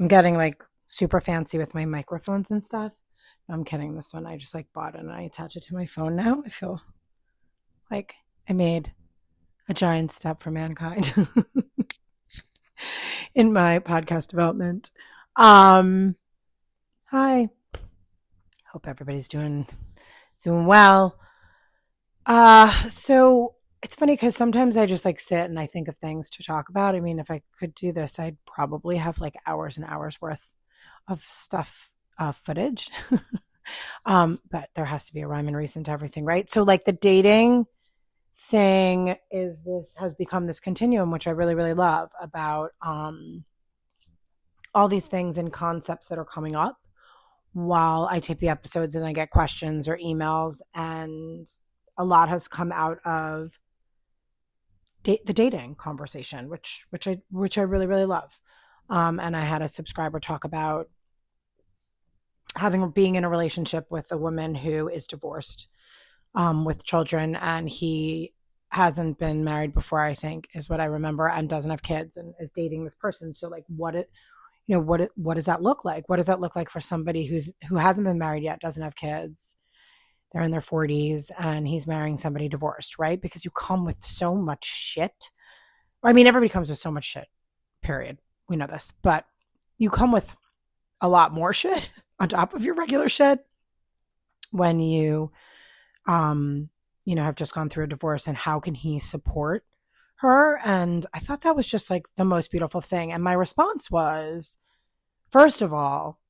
I'm getting like super fancy with my microphones and stuff. No, I'm kidding. This one I just like bought it and I attach it to my phone now. I feel like I made a giant step for mankind in my podcast development. Um, Hi. Hope everybody's doing well. So it's funny because sometimes I just like sit and I think of things to talk about. I mean, if I could do this, I'd probably have like hours and hours worth of stuff, footage. But there has to be a rhyme and reason to everything, right? So like the dating thing has become this continuum, which I really, really love about, all these things and concepts that are coming up while I tape the episodes and I get questions or emails. And a lot has come out of the dating conversation, which I really, really love. And I had a subscriber talk about being in a relationship with a woman who is divorced, with children, and he hasn't been married before, I think, is what I remember, and doesn't have kids and is dating this person. So like what does that look like? What does that look like for somebody who hasn't been married yet, doesn't have kids, they're in their 40s, and he's marrying somebody divorced, right? Because you come with so much shit. I mean, everybody comes with so much shit, period. We know this, but you come with a lot more shit on top of your regular shit when have just gone through a divorce, and how can he support her? And I thought that was just like the most beautiful thing. And my response was, first of all,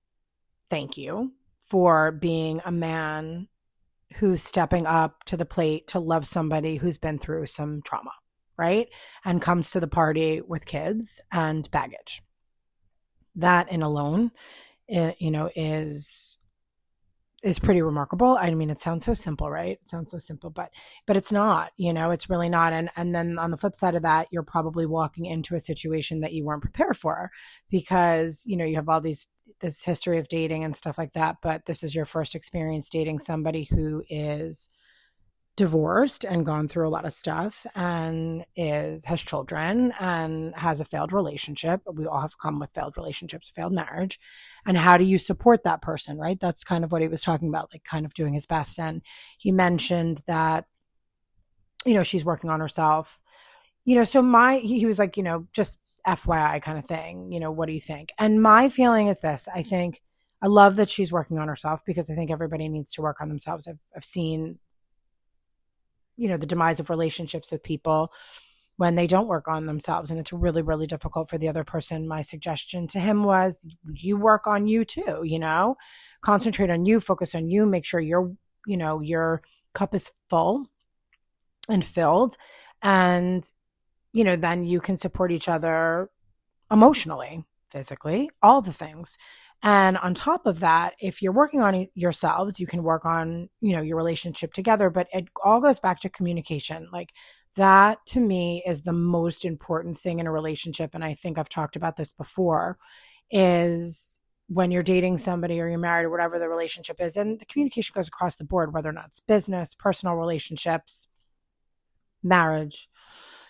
thank you for being a man who's stepping up to the plate to love somebody who's been through some trauma, right? And comes to the party with kids and baggage. That in alone, is pretty remarkable. I mean, it sounds so simple, right? It sounds so simple, but it's not, it's really not. And then on the flip side of that, you're probably walking into a situation that you weren't prepared for, because, you have all this history of dating and stuff like that, but this is your first experience dating somebody who is divorced and gone through a lot of stuff and has children and has a failed relationship. We all have come with failed relationships, failed marriage. And how do you support that person, right? That's kind of what he was talking about, like kind of doing his best. And he mentioned that, she's working on herself, so he was like, just FYI kind of thing, what do you think? And my feeling is this: I love that she's working on herself, because I think everybody needs to work on themselves. I've seen the demise of relationships with people when they don't work on themselves, and it's really, really difficult for the other person. My suggestion to him was, you work on you too, concentrate on you, focus on you, make sure your cup is full and filled, and then you can support each other emotionally, physically, all the things. And on top of that, if you're working on yourselves, you can work on, your relationship together. But it all goes back to communication. Like, that to me is the most important thing in a relationship. And I think I've talked about this before, is when you're dating somebody or you're married or whatever the relationship is, and the communication goes across the board, whether or not it's business, personal relationships, marriage,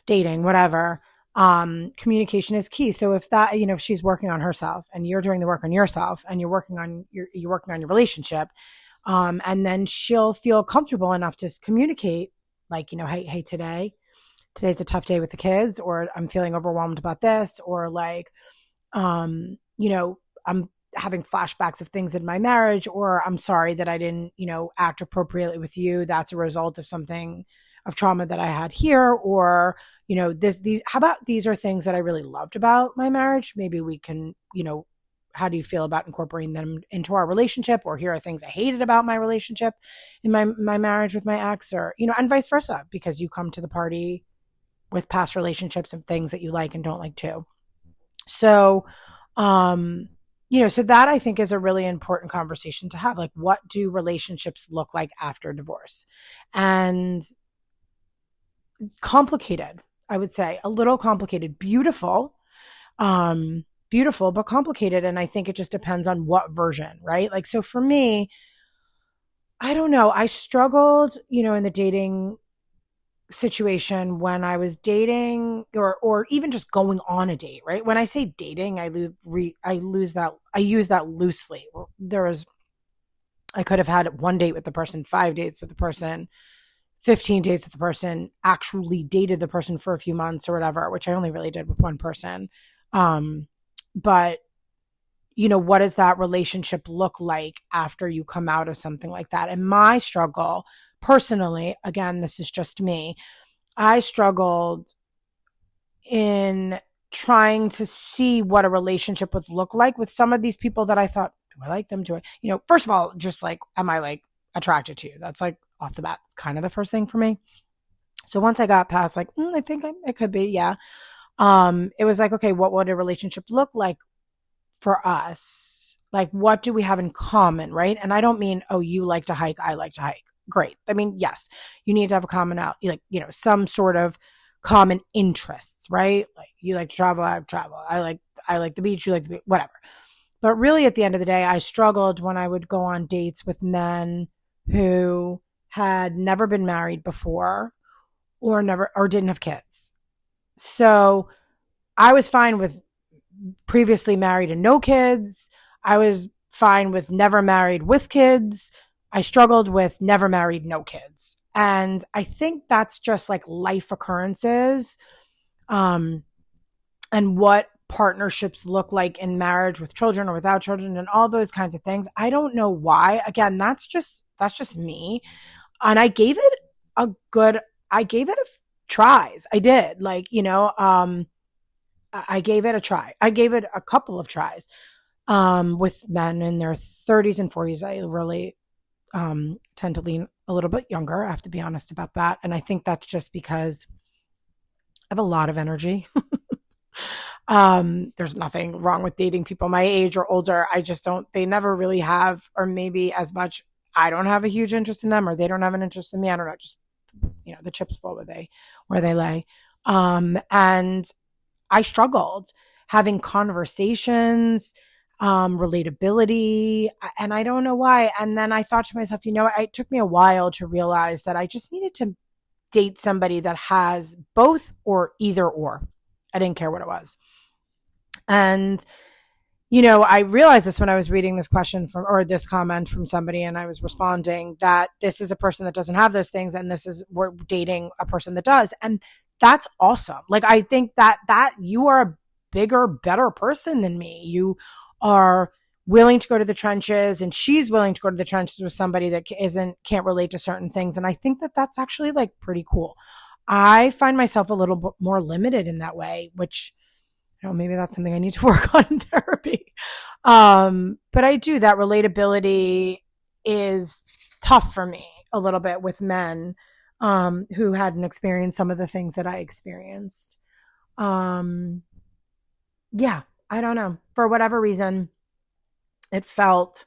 dating, whatever. Communication is key. So if she's working on herself and you're doing the work on yourself, and you're working on your relationship, and then she'll feel comfortable enough to communicate, like, hey, today's a tough day with the kids, or I'm feeling overwhelmed about this, or like, I'm having flashbacks of things in my marriage, or I'm sorry that I didn't, act appropriately with you. That's a result of something, of trauma that I had here, or, how about these are things that I really loved about my marriage. Maybe we can, how do you feel about incorporating them into our relationship? Or here are things I hated about my relationship in my marriage with my ex, or, and vice versa, because you come to the party with past relationships and things that you like and don't like too. So, so that I think is a really important conversation to have. Like, what do relationships look like after divorce? And complicated, I would say, a little complicated, beautiful, but complicated. And I think it just depends on what version, right? Like, so for me, I don't know. I struggled, in the dating situation when I was dating or even just going on a date, right? When I say dating, I use that loosely. I could have had one date with the person, 5 dates with the person, 15 dates with the person, actually dated the person for a few months or whatever, which I only really did with one person. But what does that relationship look like after you come out of something like that? And my struggle personally, again, this is just me, I struggled in trying to see what a relationship would look like with some of these people that I thought, do I like them? First of all, just like, am I like attracted to you? That's like off the bat. It's kind of the first thing for me. So once I got past like, I think it could be, yeah. It was like, okay, what would a relationship look like for us? Like, what do we have in common, right? And I don't mean, oh, you like to hike, I like to hike. Great. I mean, yes, you need to have a commonality, like, some sort of common interests, right? Like, you like to travel, I travel. I like the beach, you like the beach, whatever. But really, at the end of the day, I struggled when I would go on dates with men who had never been married before or didn't have kids. So I was fine with previously married and no kids. I was fine with never married with kids. I struggled with never married, no kids. And I think that's just like life occurrences, and what partnerships look like in marriage with children or without children and all those kinds of things. I don't know why. Again, that's just me. And I gave it tries. I did, like, I gave it a try. I gave it a couple of tries, with men in their 30s and 40s. I really, tend to lean a little bit younger. I have to be honest about that. And I think that's just because I have a lot of energy. There's nothing wrong with dating people my age or older. I just they never really have, or maybe as much, I don't have a huge interest in them, or they don't have an interest in me. I don't know. Just, the chips fall where they lay. And I struggled having conversations, relatability, and I don't know why. And then I thought to myself, it took me a while to realize that I just needed to date somebody that has both or either or. I didn't care what it was. And, I realized this when I was reading this this comment from somebody, and I was responding that this is a person that doesn't have those things, and we're dating a person that does. And that's awesome. Like, I think that you are a bigger, better person than me. You are willing to go to the trenches, and she's willing to go to the trenches with somebody that can't relate to certain things. And I think that that's actually like pretty cool. I find myself a little bit more limited in that way, which, maybe that's something I need to work on in therapy. But I do, that relatability is tough for me a little bit with men, who hadn't experienced some of the things that I experienced. Yeah, I don't know. For whatever reason, it felt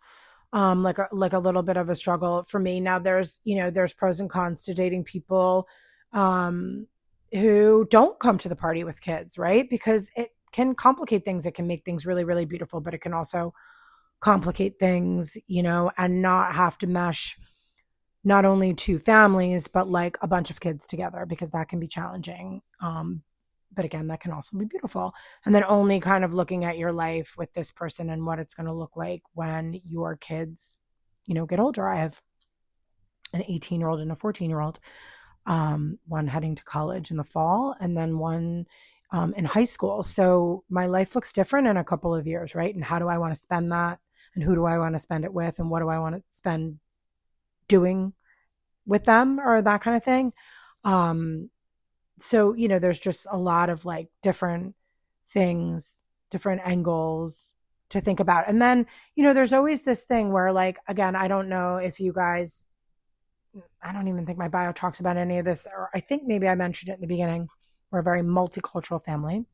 like a little bit of a struggle for me. Now there's pros and cons to dating people who don't come to the party with kids, right? Because it can complicate things. It can make things really, really beautiful, but it can also complicate things, and not have to mesh not only two families, but like a bunch of kids together, because that can be challenging. But again, that can also be beautiful. And then only kind of looking at your life with this person and what it's going to look like when your kids, get older. I have an 18-year-old and a 14-year-old, one heading to college in the fall, and then one in high school. So my life looks different in a couple of years, right? And how do I want to spend that? And who do I want to spend it with? And what do I want to spend doing with them, or that kind of thing? So, there's just a lot of like different things, different angles to think about. And then, there's always this thing where, like, again, I don't know if you guys, I don't even think my bio talks about any of this, or I think maybe I mentioned it in the beginning. We're a very multicultural family.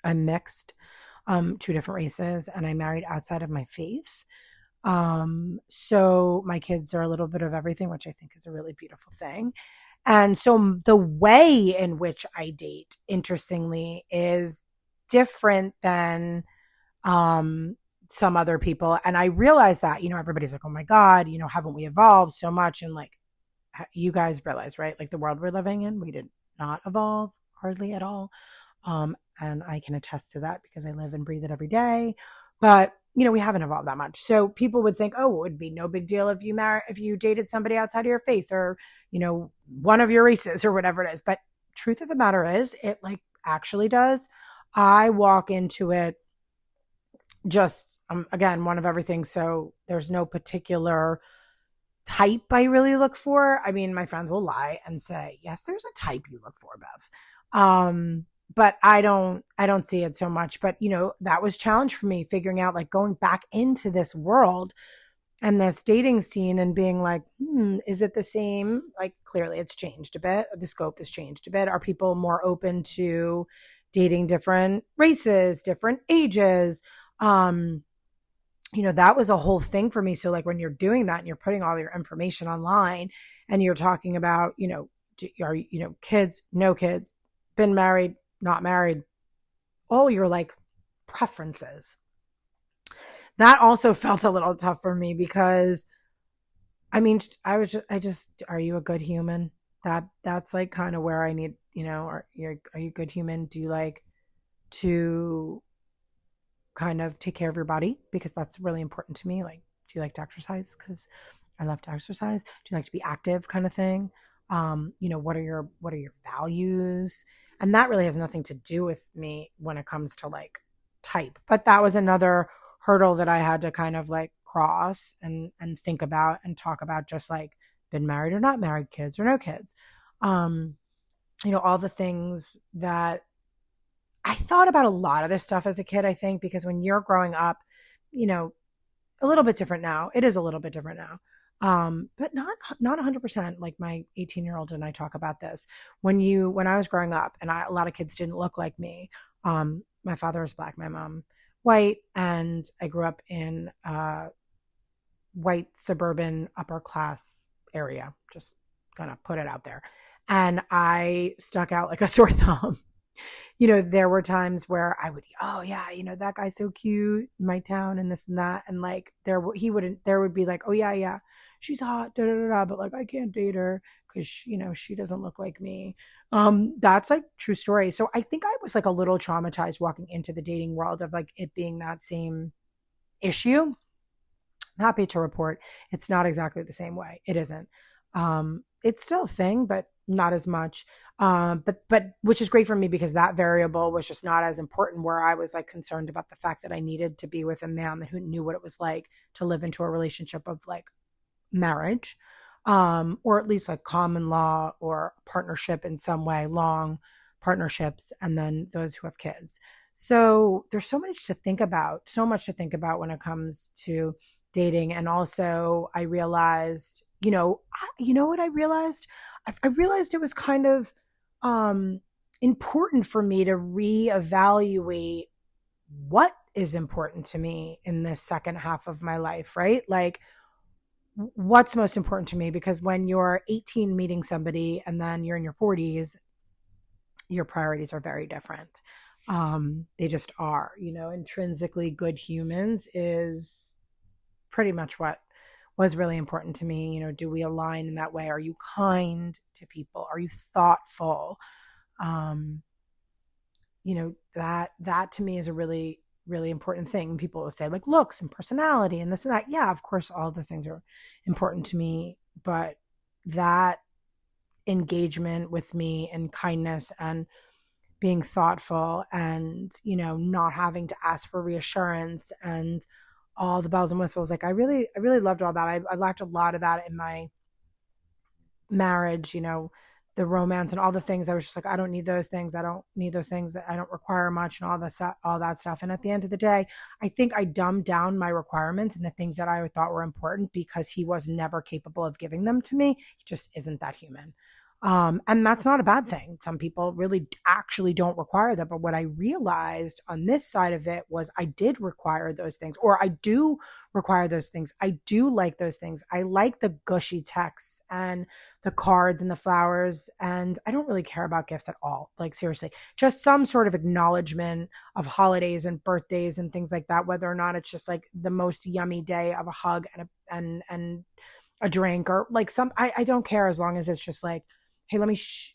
I'm mixed, 2 different races, and I married outside of my faith. So my kids are a little bit of everything, which I think is a really beautiful thing. And so the way in which I date, interestingly, is different than some other people. And I realize that, everybody's like, oh my God, haven't we evolved so much? And like, you guys realize, right? Like the world we're living in, we did not evolve hardly at all. And I can attest to that because I live and breathe it every day. But we haven't evolved that much. So people would think, oh, it would be no big deal if you dated somebody outside of your faith or, one of your races or whatever it is. But truth of the matter is, it like actually does. I walk into it just, again, one of everything. So there's no particular type I really look for. I mean, my friends will lie and say, yes, there's a type you look for, Bev. But I don't see it so much. But, that was challenge for me, figuring out like going back into this world and this dating scene and being like, is it the same? Like, clearly it's changed a bit. The scope has changed a bit. Are people more open to dating different races, different ages? That was a whole thing for me. So like when you're doing that and you're putting all your information online and you're talking about, are kids, no kids, been married, not married, all your like preferences. That also felt a little tough for me because I mean, I just, are you a good human? That's like kind of where I need, are you a good human? Do you like to kind of take care of your body? Because that's really important to me. Like, do you like to exercise? Because I love to exercise. Do you like to be active, kind of thing? What are your values? And that really has nothing to do with me when it comes to like type. But that was another hurdle that I had to kind of like cross and think about and talk about, just like been married or not married, kids or no kids. All the things that I thought about a lot of this stuff as a kid, I think, because when you're growing up, a little bit different now. It is a little bit different now. But not 100%. Like my 18-year-old and I talk about this. When I was growing up and a lot of kids didn't look like me. My father was Black, my mom white, and I grew up in a white suburban upper class area. Just gonna put it out there. And I stuck out like a sore thumb. There were times where I would, oh yeah, that guy's so cute in my town and this and that. And like there would be like, oh yeah, she's hot, da, da, da, da, but like I can't date her because, she doesn't look like me. That's like true story. So I think I was like a little traumatized walking into the dating world of like it being that same issue. I'm happy to report it's not exactly the same way. It isn't. It's still a thing, but not as much. But which is great for me because that variable was just not as important, where I was like concerned about the fact that I needed to be with a man who knew what it was like to live into a relationship of like marriage, or at least like common law or partnership in some way, long partnerships, and then those who have kids. So there's so much to think about when it comes to dating. And also I realized, what I realized? I realized it was kind of important for me to reevaluate what is important to me in this second half of my life, right? Like, what's most important to me? Because when you're 18 meeting somebody and then you're in your 40s, your priorities are very different. They just are, intrinsically good humans is pretty much what was really important to me. Do we align in that way? Are you kind to people? Are you thoughtful? That to me is a really, really important thing. People will say like looks and personality and this and that. Yeah, of course, all those things are important to me, but that engagement with me and kindness and being thoughtful and, not having to ask for reassurance and all the bells and whistles. Like I really loved all that. I lacked a lot of that in my marriage, the romance and all the things. I was just like, I don't need those things. I don't need those things. I don't require much and all that stuff. And at the end of the day, I think I dumbed down my requirements and the things that I thought were important because he was never capable of giving them to me. He just isn't that human. And that's not a bad thing. Some people really actually don't require that. But what I realized on this side of it was I did require those things, or I do require those things. I do like those things. I like the gushy texts and the cards and the flowers. And I don't really care about gifts at all. Like seriously, just some sort of acknowledgement of holidays and birthdays and things like that, whether or not it's just like the most yummy day of a hug and a drink or like I don't care as long as it's just like, hey,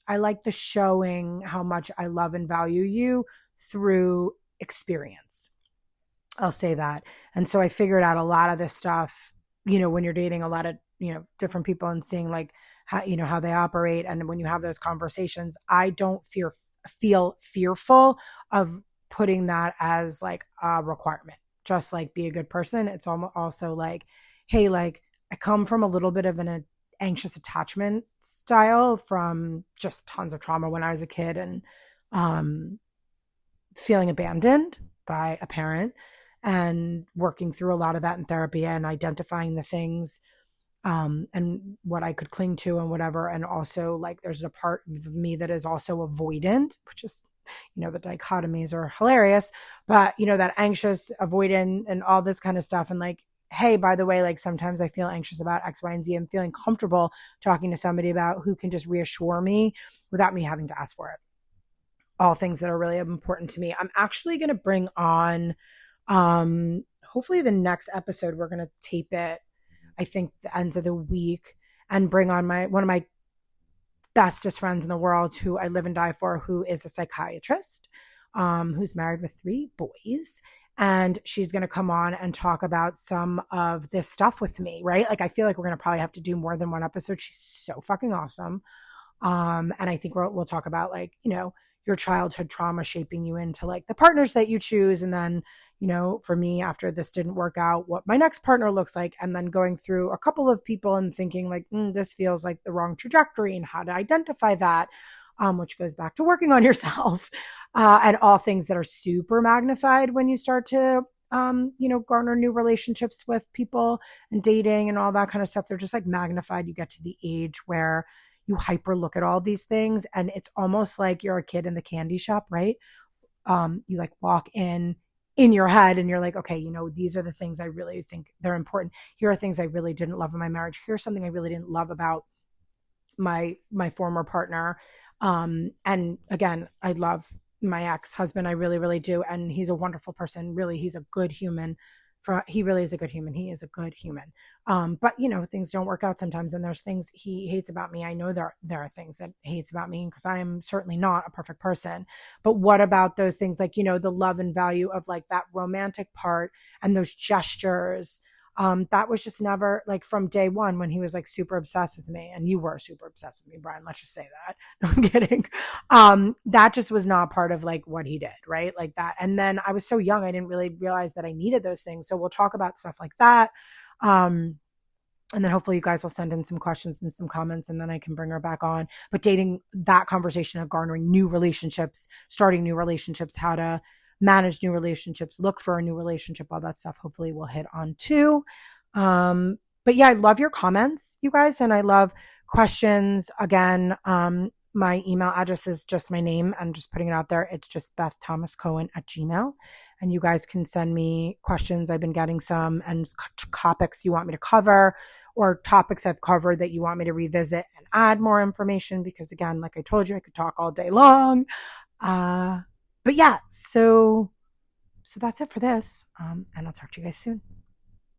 I like the showing how much I love and value you through experience. I'll say that. And so I figured out a lot of this stuff, when you're dating a lot of, different people and seeing like how, how they operate. And when you have those conversations, I don't feel fearful of putting that as like a requirement. Just like be a good person. It's also like, hey, like I come from a little bit of an anxious attachment style from just tons of trauma when I was a kid and um, feeling abandoned by a parent and working through a lot of that in therapy and identifying the things and what I could cling to and whatever. And also, like, there's a part of me that is also avoidant, which is, the dichotomies are hilarious, but, that anxious, avoidant, and all this kind of stuff. And like, hey, by the way, like sometimes I feel anxious about X, Y, and Z. I'm feeling comfortable talking to somebody about who can just reassure me without me having to ask for it. All things that are really important to me. I'm actually going to bring on, hopefully the next episode, we're going to tape it, I think the ends of the week, and bring on one of my bestest friends in the world who I live and die for, who is a psychiatrist, who's married with 3 boys. And she's going to come on and talk about some of this stuff with me, right? Like, I feel like we're going to probably have to do more than one episode. She's so fucking awesome. And I think we'll talk about like, your childhood trauma shaping you into like the partners that you choose. And then, for me, after this didn't work out, what my next partner looks like, and then going through a couple of people and thinking like, this feels like the wrong trajectory and how to identify that, which goes back to working on yourself, and all things that are super magnified when you start to, garner new relationships with people and dating and all that kind of stuff. They're just like magnified. You get to the age where you hyper look at all these things and it's almost like you're a kid in the candy shop, right? You like walk in your head and you're like, okay, these are the things I really think they're important. Here are things I really didn't love in my marriage. Here's something I really didn't love about my former partner. And again, I love my ex-husband. I really, really do. And he's a wonderful person. Really, he's a good human. He really is a good human. He is a good human. But things don't work out sometimes, and there's things he hates about me. I know there are things that he hates about me because I am certainly not a perfect person. But what about those things like, the love and value of like that romantic part and those gestures? That was just never like from day one when he was like super obsessed with me, and you were super obsessed with me, Brian. Let's just say that. No, I'm kidding. That just was not part of like what he did, right? Like that. And then I was so young, I didn't really realize that I needed those things. So we'll talk about stuff like that. And then hopefully you guys will send in some questions and some comments, and then I can bring her back on. But dating, that conversation of garnering new relationships, starting new relationships, how to manage new relationships, look for a new relationship, all that stuff, hopefully we'll hit on too. But yeah, I love your comments, you guys, and I love questions. Again, my email address is just my name. I'm just putting it out there. It's just BethThomasCohen@gmail. And you guys can send me questions. I've been getting some, and topics you want me to cover, or topics I've covered that you want me to revisit and add more information, because again, like I told you, I could talk all day long. But yeah, so that's it for this. And I'll talk to you guys soon.